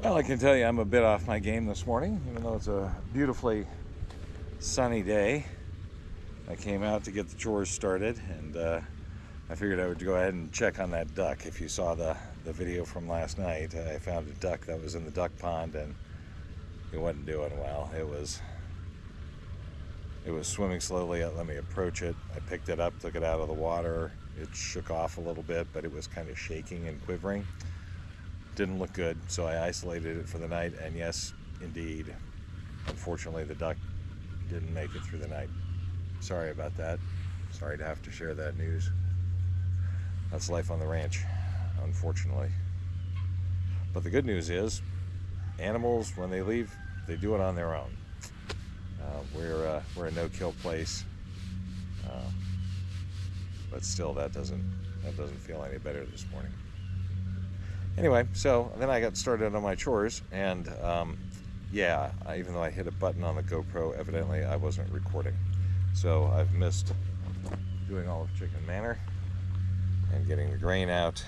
Well, I can tell you I'm a bit off my game this morning, even though it's a beautifully sunny day. I came out to get the chores started, and I figured I would go ahead and check on that duck. If you saw the video from last night, I found a duck that was in the duck pond, and it wasn't doing well. It was swimming slowly. Let me approach it. I picked it up, took it out of the water. It shook off a little bit, but it was kind of shaking and quivering. Didn't look good, so I isolated it for the night, and yes, indeed, unfortunately the duck didn't make it through the night. Sorry about that. Sorry to have to share that news. That's life on the ranch, unfortunately. But the good news is, animals, when they leave, they do it on their own. We're a no-kill place, but still, that doesn't feel any better this morning. Anyway, so then I got started on my chores, and yeah, even though I hit a button on the GoPro, evidently I wasn't recording. So I've missed doing all of Chicken Manor and getting the grain out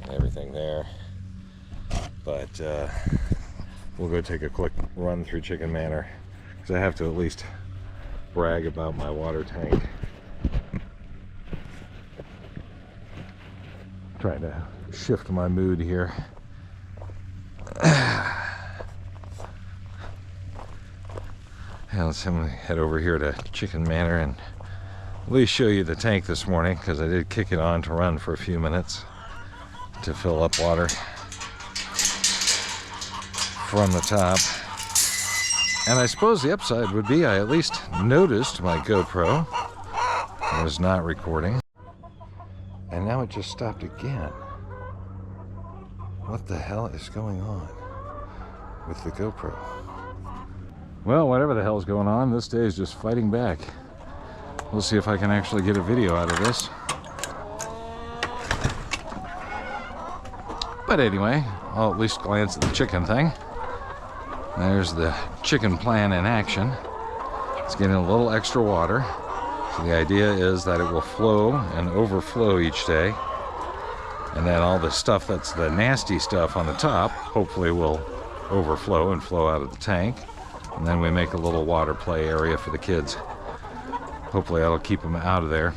and everything there. But we'll go take a quick run through Chicken Manor, because I have to at least brag about my water tank. Trying to shift my mood here. Let's head over here to Chicken Manor and at least show you the tank this morning, because I did kick it on to run for a few minutes to fill up water from the top. And I suppose the upside would be I at least noticed my GoPro was not recording. And now it just stopped again. What the hell is going on with the GoPro? Well, whatever the hell is going on, this day is just fighting back. We'll see if I can actually get a video out of this. But anyway, I'll at least glance at the chicken thing. There's the chicken plan in action. It's getting a little extra water. So the idea is that it will flow and overflow each day. And then all the stuff that's the nasty stuff on the top, hopefully will overflow and flow out of the tank. And then we make a little water play area for the kids. Hopefully that'll keep them out of there.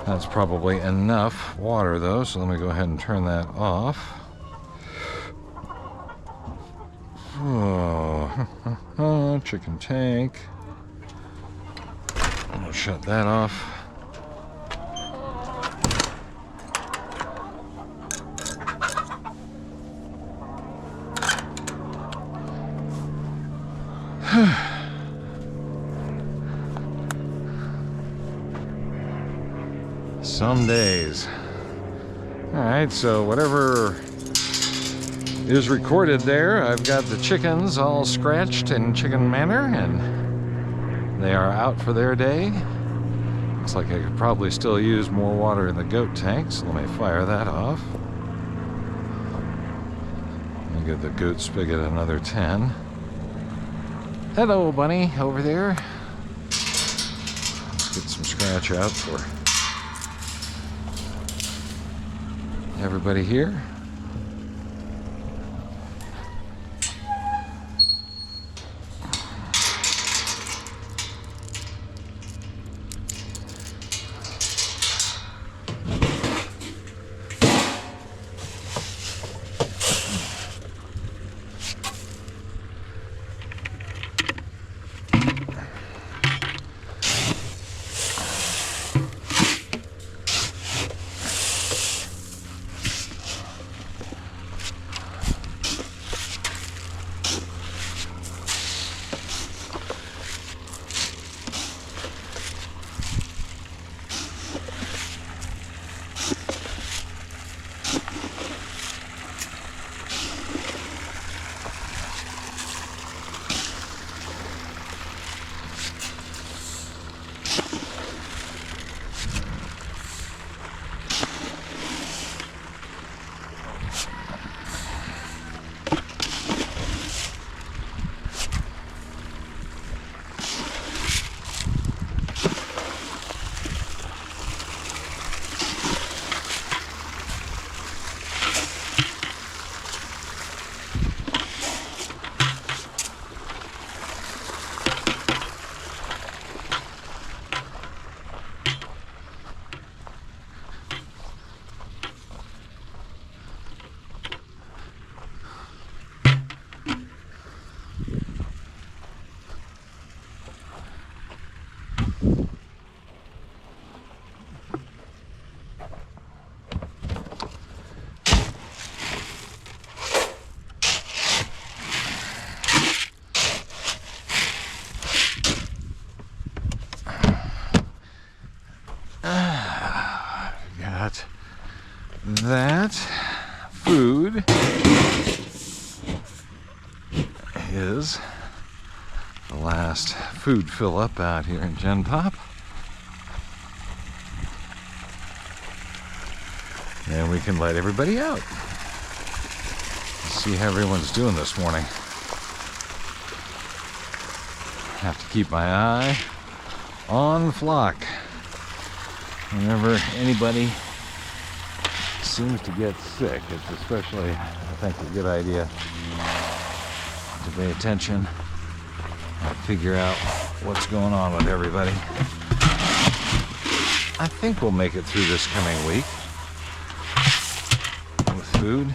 That's probably enough water though, so let me go ahead and turn that off. Oh, chicken tank. I'll shut that off. Some days. Alright, so whatever is recorded there, I've got the chickens all scratched in Chicken Manor, and they are out for their day. Looks like I could probably still use more water in the goat tank, so let me fire that off. Let me give the goat spigot another 10. Hello, bunny, over there. Let's get some scratch out for everybody here. food is the last food fill up out here in Gen Pop. And we can let everybody out. See how everyone's doing this morning. Have to keep my eye on the flock. Whenever anybody seems to get sick, it's especially, I think, a good idea to pay attention and figure out what's going on with everybody. I think we'll make it through this coming week with food.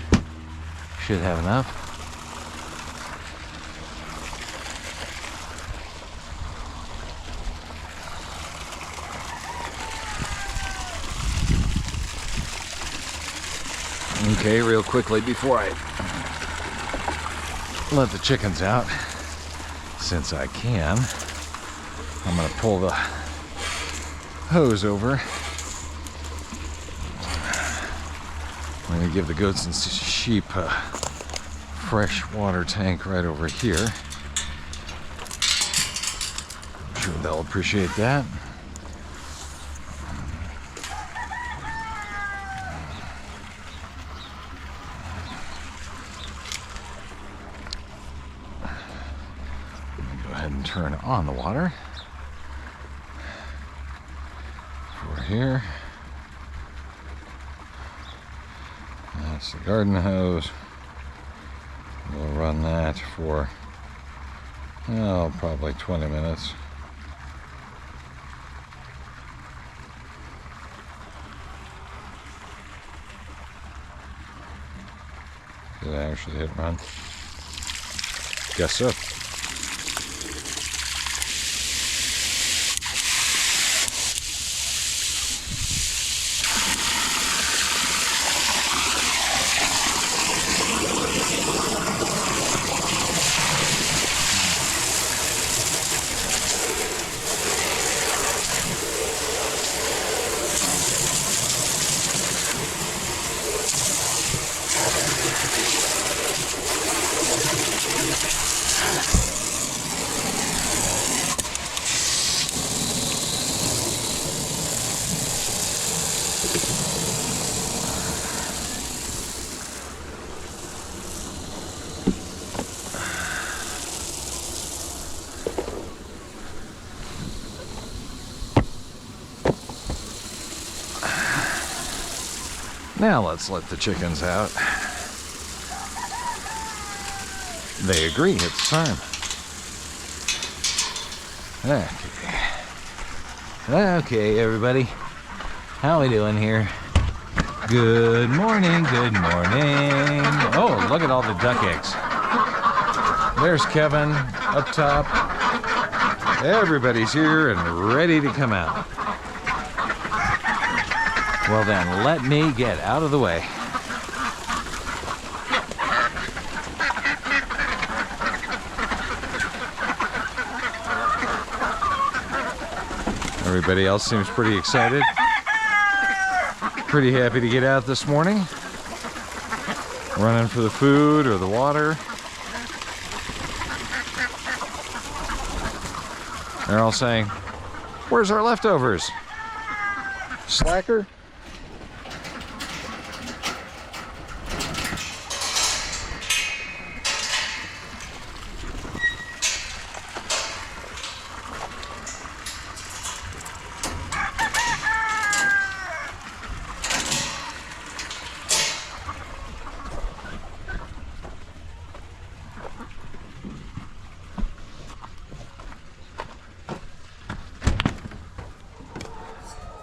Should have enough. Okay, real quickly before I let the chickens out, since I can, I'm going to pull the hose over. I'm going to give the goats and sheep a fresh water tank right over here. I'm sure they'll appreciate that. And turn on the water for here. That's the garden hose. We'll run that for probably 20 minutes. Did I actually hit run? Guess so. Now let's let the chickens out. They agree, it's time. Okay, everybody. How we doing here? Good morning, good morning. Oh, look at all the duck eggs. There's Kevin up top. Everybody's here and ready to come out. Well then, let me get out of the way. Everybody else seems pretty excited. Pretty happy to get out this morning. Running for the food or the water. They're all saying, "Where's our leftovers? Slacker?"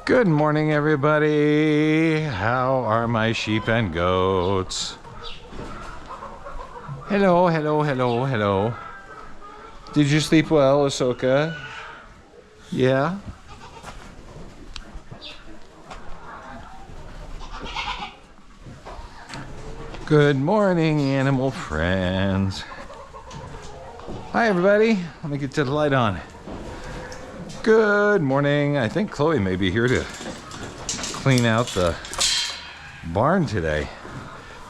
Good morning, everybody. How are my sheep and goats? Hello, hello, hello, hello. Did you sleep well, Ahsoka? Yeah? Good morning, animal friends. Hi, everybody. Let me get to the light on. Good morning. I think Chloe may be here to clean out the barn today.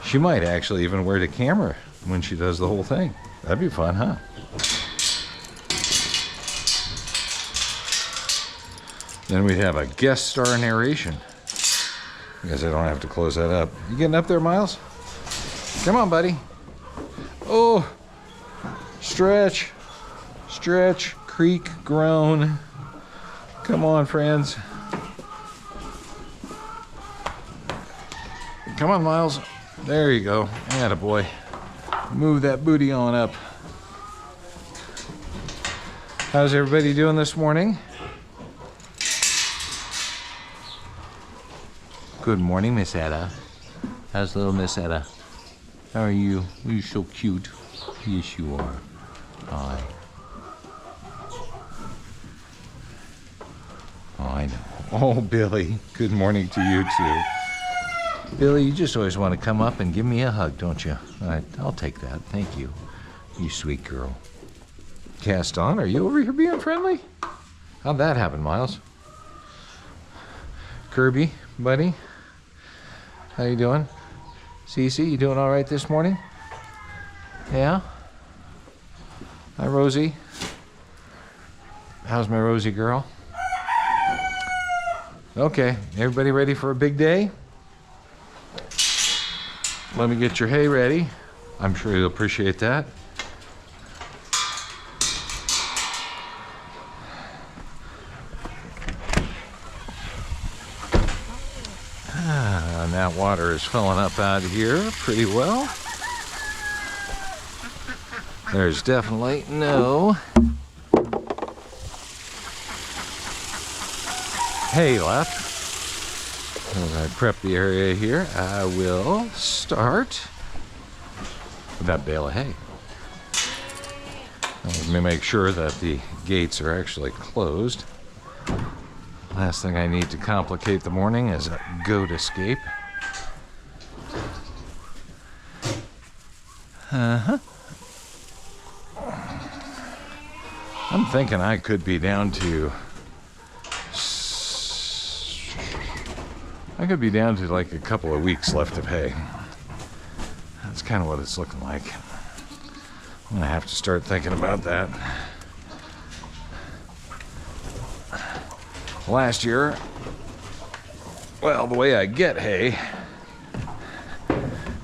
She might actually even wear the camera when she does the whole thing. That'd be fun, huh? Then we'd have a guest star narration. I guess I don't have to close that up. You getting up there, Miles? Come on, buddy. Oh, stretch, stretch, creak, groan. Come on, friends. Come on, Miles. There you go. Attaboy. Move that booty on up. How's everybody doing this morning? Good morning, Miss Etta. How's little Miss Etta? How are you? You're so cute. Yes, you are. Hi. Oh, I know. Oh, Billy. Good morning to you, too. Billy, you just always want to come up and give me a hug, don't you? I'll take that. Thank you. You sweet girl. Cast on, are you over here being friendly? How'd that happen, Miles? Kirby, buddy? How you doing? Cece, you doing all right this morning? Yeah? Hi, Rosie. How's my Rosie girl? Okay, everybody ready for a big day? Let me get your hay ready. I'm sure you'll appreciate that. And that water is filling up out of here pretty well. There's definitely no hay left. As I prep the area here, I will start with that bale of hay. Let me make sure that the gates are actually closed. Last thing I need to complicate the morning is a goat escape. I'm thinking I could be down to like a couple of weeks left of hay. That's kind of what it's looking like. I'm gonna have to start thinking about that. Last year, well, the way I get hay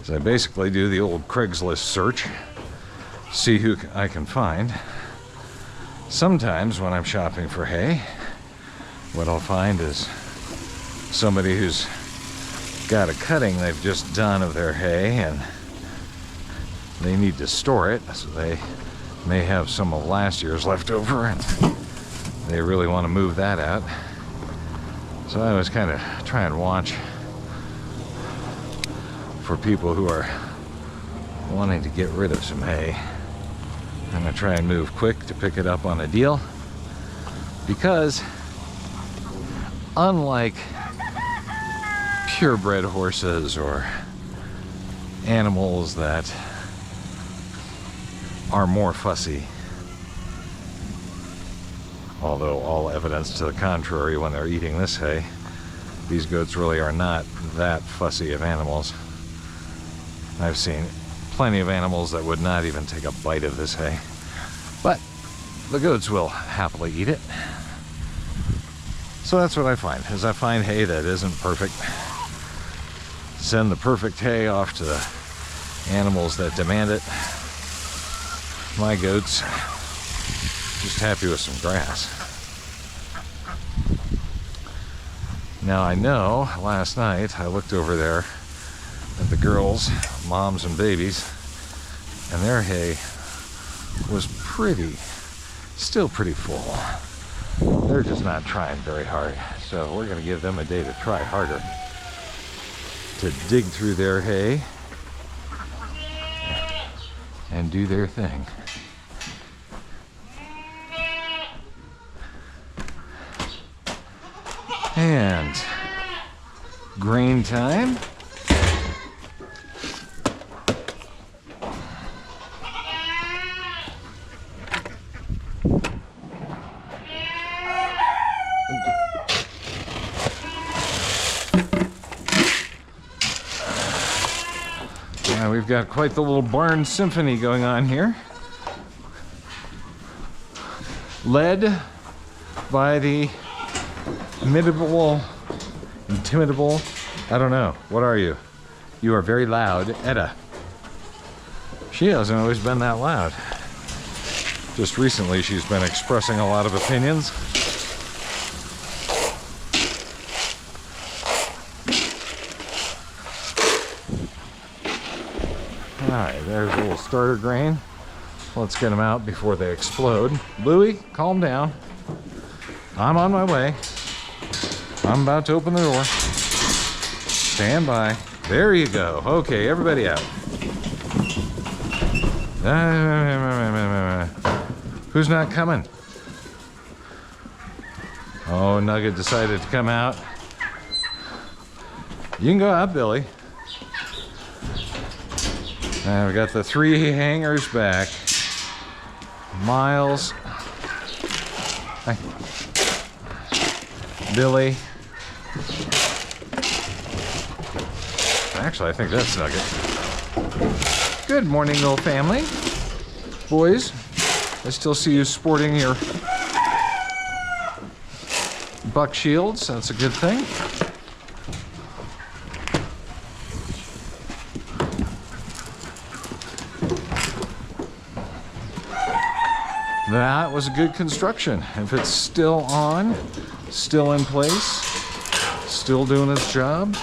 is I basically do the old Craigslist search, see who I can find. Sometimes when I'm shopping for hay, what I'll find is somebody who's got a cutting they've just done of their hay and they need to store it, so they may have some of last year's left over and they really want to move that out. So I always kind of try and watch for people who are wanting to get rid of some hay. I'm going to try and move quick to pick it up on a deal, because unlike purebred horses or animals that are more fussy, although all evidence to the contrary when they're eating this hay, these goats really are not that fussy of animals. I've seen plenty of animals that would not even take a bite of this hay, but the goats will happily eat it. So that's what I find, is I find hay that isn't perfect, send the perfect hay off to the animals that demand it. My goats just happy with some grass. Now I know last night I looked over there at the girls, moms and babies, and their hay was still pretty full. They're just not trying very hard. So we're gonna give them a day to try harder, to dig through their hay and do their thing. And grain time. Yeah, we've got quite the little barn symphony going on here. Led by the intimidable, I don't know, what are you? You are very loud, Etta. She hasn't always been that loud. Just recently she's been expressing a lot of opinions. Alright, there's a little starter grain. Let's get them out before they explode. Louie, calm down. I'm on my way. I'm about to open the door. Stand by. There you go. Okay, everybody out. Who's not coming? Oh, Nugget decided to come out. You can go out, Billy. And we got the 3 hangers back. Miles. Hi. Billy. Actually, I think that's Nugget. Good morning, little family. Boys, I still see you sporting your buck shields. That's a good thing. That was a good construction. If it's still on, still in place, still doing its job.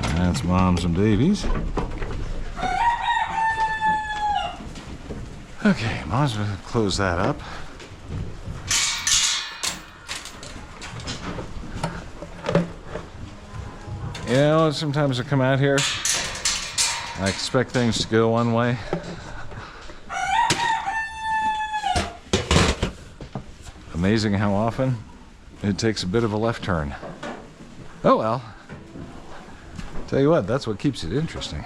And that's moms and babies. Okay, mom's gonna close that up. You know, sometimes I come out here, I expect things to go one way. Amazing how often it takes a bit of a left turn. Oh well. Tell you what, that's what keeps it interesting.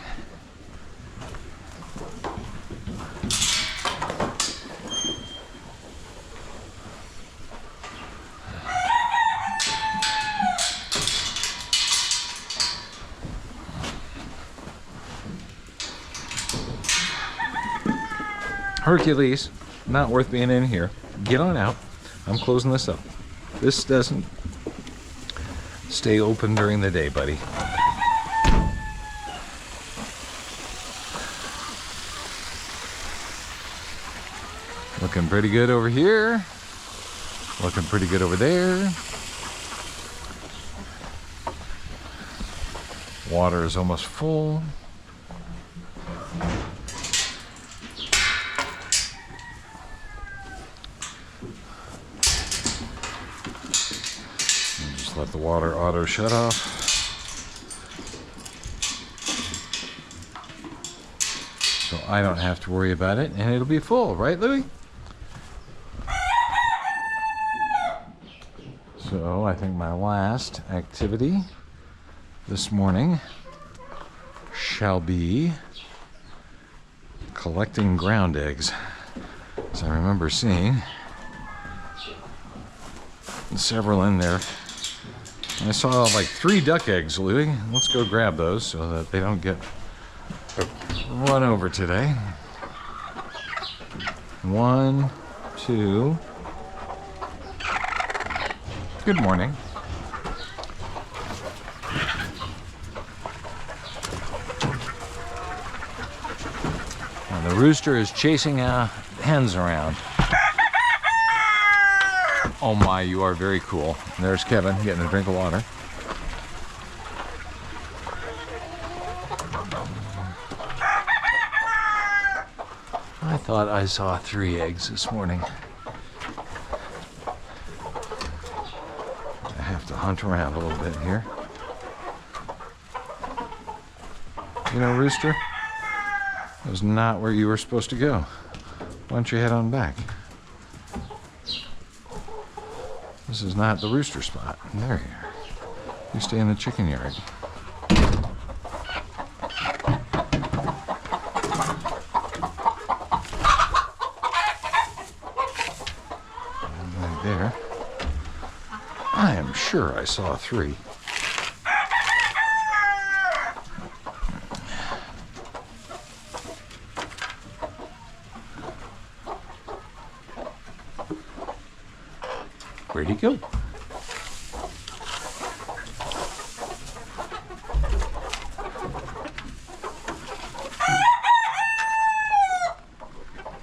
Hercules, not worth being in here. Get on out. I'm closing this up. This doesn't stay open during the day, buddy. Looking pretty good over here. Looking pretty good over there. Water is almost full. Let the water auto shut off. So I don't have to worry about it, and it'll be full, right, Louie? So I think my last activity this morning shall be collecting ground eggs. As I remember seeing several in there. I saw like 3 duck eggs, Louie. Let's go grab those so that they don't get run over today. 1, 2. Good morning. And the rooster is chasing hens around. Oh my, you are very cool. And there's Kevin getting a drink of water. I thought I saw 3 eggs this morning. I have to hunt around a little bit here. You know, Rooster, that was not where you were supposed to go. Why don't you head on back? This is not the rooster spot. There you are. You stay in the chicken yard. Right there. I am sure I saw 3. Where'd he go?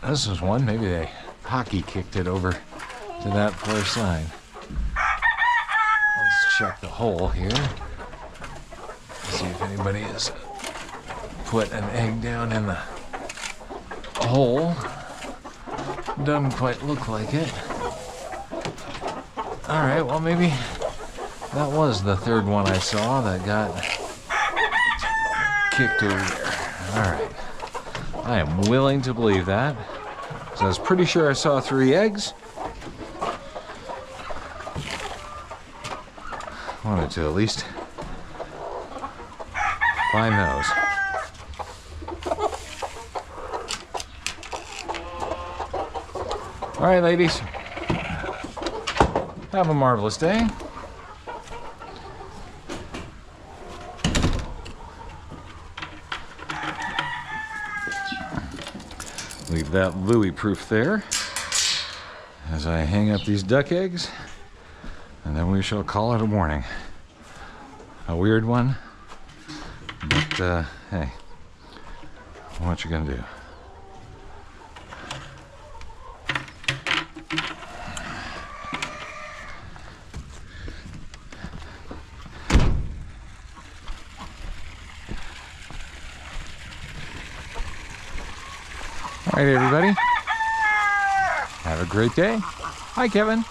This is one. Maybe they hockey kicked it over to that far side. Let's check the hole here. See if anybody has put an egg down in the hole. Doesn't quite look like it. Alright, well maybe that was the 3rd one I saw that got kicked over there. Alright. I am willing to believe that. So I was pretty sure I saw 3 eggs. Wanted to at least find those. Alright, ladies. Have a marvelous day. Leave that Louis proof there as I hang up these duck eggs, and then we shall call it a morning. A weird one, but hey, what you gonna do? All right, everybody. Have a great day. Hi, Kevin.